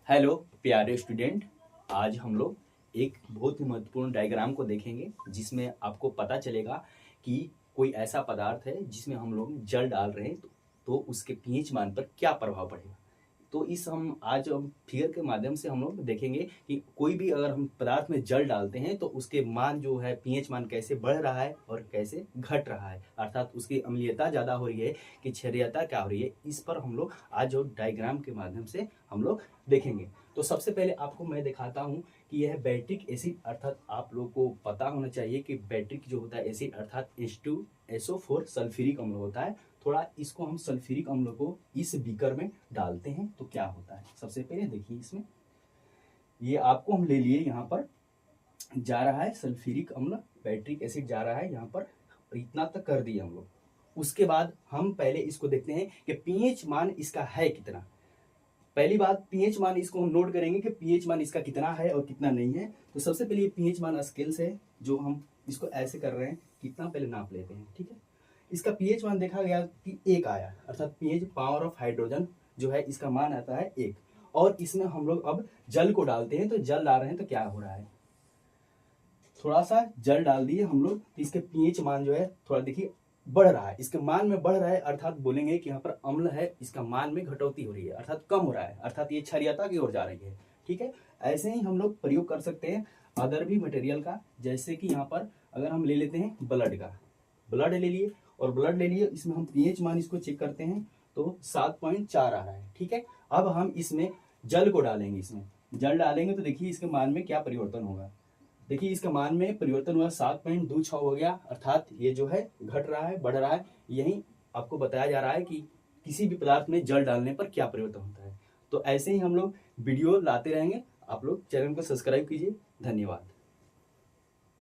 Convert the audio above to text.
Hello प्यारे student. आज हम लोग एक बहुत ही महत्वपूर्ण डायग्राम को देखेंगे जिसमें आपको पता चलेगा कि कोई ऐसा पदार्थ है जिसमें हम लोग जल डाल रहे हैं तो उसके पीएच मान पर क्या प्रभाव पड़ेगा। तो इस हम आज हम फिगर के माध्यम से हम लोग देखेंगे कि कोई भी अगर हम पदार्थ में जल डालते हैं तो उसके मान जो है पीएच मान कैसे बढ़ रहा है और कैसे घट रहा है, अर्थात उसकी अम्लीयता ज़्यादा हो रही है कि क्षारीयता क्या हो रही है। इस पर हम लोग आज जो डायग्राम के माध्यम से हम लोग देखेंगे। तो सबसे पहले आपको मैं दिखाता हूँ कि यह बैट्रिक एसिड, अर्थात आप लोग को पता होना चाहिए कि बैट्रिक जो होता है एसिड अर्थात H2SO4 सल्फ्यूरिक अम्ल होता है। थोड़ा इसको हम सल्फ्यूरिक अम्ल को इस बीकर में डालते हैं तो क्या होता है। सबसे पहले देखिए, इसमें ये आपको हम ले लिए, यहाँ पर जा रहा है सल्फ्यूरिक अम्ल, बैट्रिक एसिड जा रहा है यहाँ पर, इतना तक कर दिए हम लोग। उसके बाद हम पहले इसको देखते हैं कि पीएच मान इसका है कितना। पहली बात, पीएच मान इसको हम नोट करेंगे कि पीएच मान इसका कितना है और कितना नहीं है। तो सबसे पहले पीएच मान स्केल से जो हम इसको ऐसे कर रहे हैं, कितना पहले नाप लेते हैं, ठीक है। इसका पीएच मान देखा गया कि 1 आया, अर्थात पीएच पावर ऑफ हाइड्रोजन जो है इसका मान आता है 1। और इसमें हम लोग अब जल को डालते हैं, तो जल डाल रहे हैं तो क्या हो रहा है, थोड़ा सा जल डाल दिए हम लोग, तो इसके पीएच मान जो है थोड़ा देखिए बढ़ रहा है, इसके मान में बढ़ रहा है, अर्थात बोलेंगे कि यहाँ पर अम्ल है, इसका मान में घटौती हो रही है, अर्थात कम हो रहा है, अर्थात ये क्षारीयता की ओर जा रही है। ठीक है, ऐसे ही हम लोग प्रयोग कर सकते हैं अदर भी मटेरियल का, जैसे कि यहाँ पर अगर हम ले लेते हैं ब्लड का, ब्लड ले लिए और ब्लड ले लिए, इसमें हम पीएच मान इसको चेक करते हैं तो 7.4 आ रहा है। ठीक है, अब हम इसमें जल को डालेंगे, इसमें जल डालेंगे तो देखिए इसके मान में क्या परिवर्तन होगा। देखिए इसका मान में परिवर्तन हुआ, 7.26 हो गया, अर्थात ये जो है घट रहा है, बढ़ रहा है। यही आपको बताया जा रहा है कि किसी भी पदार्थ में जल डालने पर क्या परिवर्तन होता है। तो ऐसे ही हम लोग वीडियो लाते रहेंगे, आप लोग चैनल को सब्सक्राइब कीजिए। धन्यवाद।